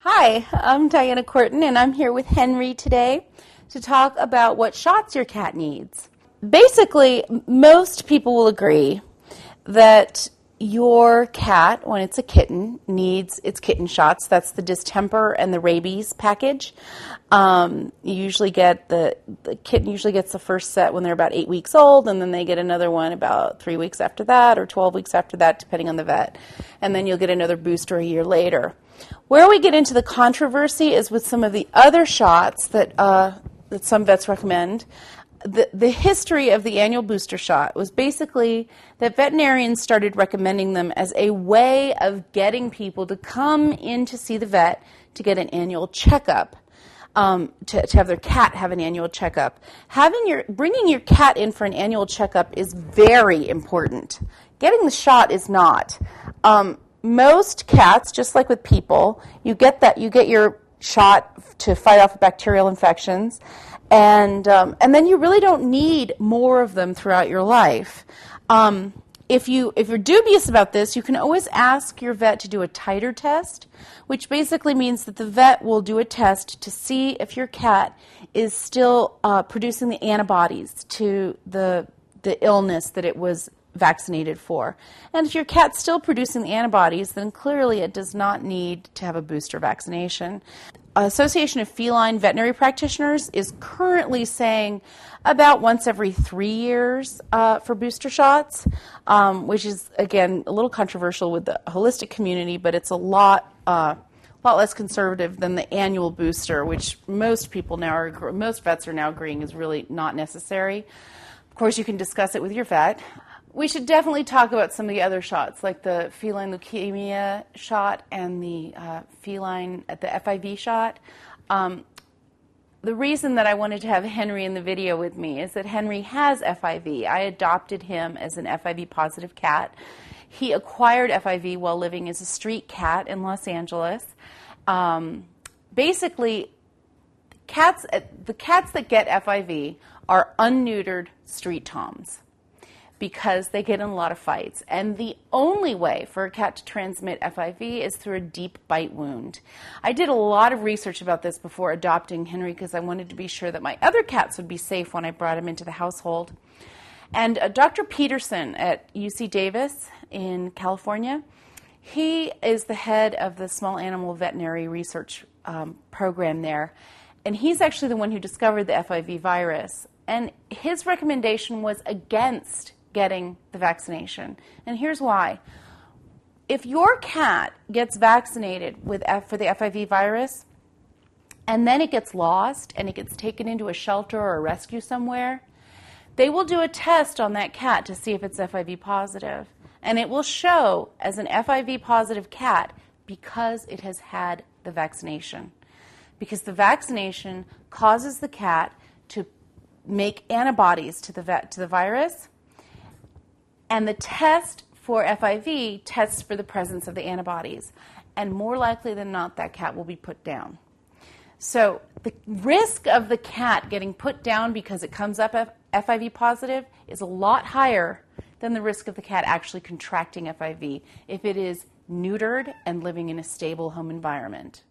Hi, I'm Diana Kitten, and I'm here with Henry today to talk about what shots your cat needs. Basically, most people will agree that your cat, when it's a kitten, needs its kitten shots. That's the distemper and the rabies package. You usually get the kitten usually gets the first set when they're about 8 weeks old, and then they get another one about 3 weeks after that, or 12 weeks after that, depending on the vet. And then you'll get another booster a year later. Where we get into the controversy is with some of the other shots that some vets recommend. The history of the annual booster shot was basically that veterinarians started recommending them as a way of getting people to come in to see the vet to get an annual checkup, to have their cat have an annual checkup. Bringing your cat in for an annual checkup is very important. Getting the shot is not. Most cats, just like with people, you get your shot to fight off bacterial infections, and then you really don't need more of them throughout your life. If you're dubious about this, you can always ask your vet to do a titer test, which basically means that the vet will do a test to see if your cat is still producing the antibodies to the illness that it was vaccinated for. And if your cat's still producing the antibodies, then clearly it does not need to have a booster vaccination. Association of Feline Veterinary Practitioners is currently saying about once every 3 years for booster shots, which is, again, a little controversial with the holistic community, but it's a lot less conservative than the annual booster, which most vets are now agreeing is really not necessary. Of course, you can discuss it with your vet. We should definitely talk about some of the other shots, like the feline leukemia shot and the FIV shot. The reason that I wanted to have Henry in the video with me is that Henry has FIV. I adopted him as an FIV positive cat. He acquired FIV while living as a street cat in Los Angeles. Basically, the cats that get FIV are unneutered street toms, because they get in a lot of fights. And the only way for a cat to transmit FIV is through a deep bite wound. I did a lot of research about this before adopting Henry because I wanted to be sure that my other cats would be safe when I brought him into the household. And Dr. Peterson at UC Davis in California, he is the head of the small animal veterinary research program there. And he's actually the one who discovered the FIV virus. And his recommendation was against getting the vaccination. And here's why. If your cat gets vaccinated for the FIV virus, and then it gets lost and it gets taken into a shelter or a rescue somewhere, they will do a test on that cat to see if it's FIV positive. And it will show as an FIV positive cat because it has had the vaccination. Because the vaccination causes the cat to make antibodies to the virus, and the test for FIV tests for the presence of the antibodies. And more likely than not, that cat will be put down. So the risk of the cat getting put down because it comes up FIV positive is a lot higher than the risk of the cat actually contracting FIV if it is neutered and living in a stable home environment.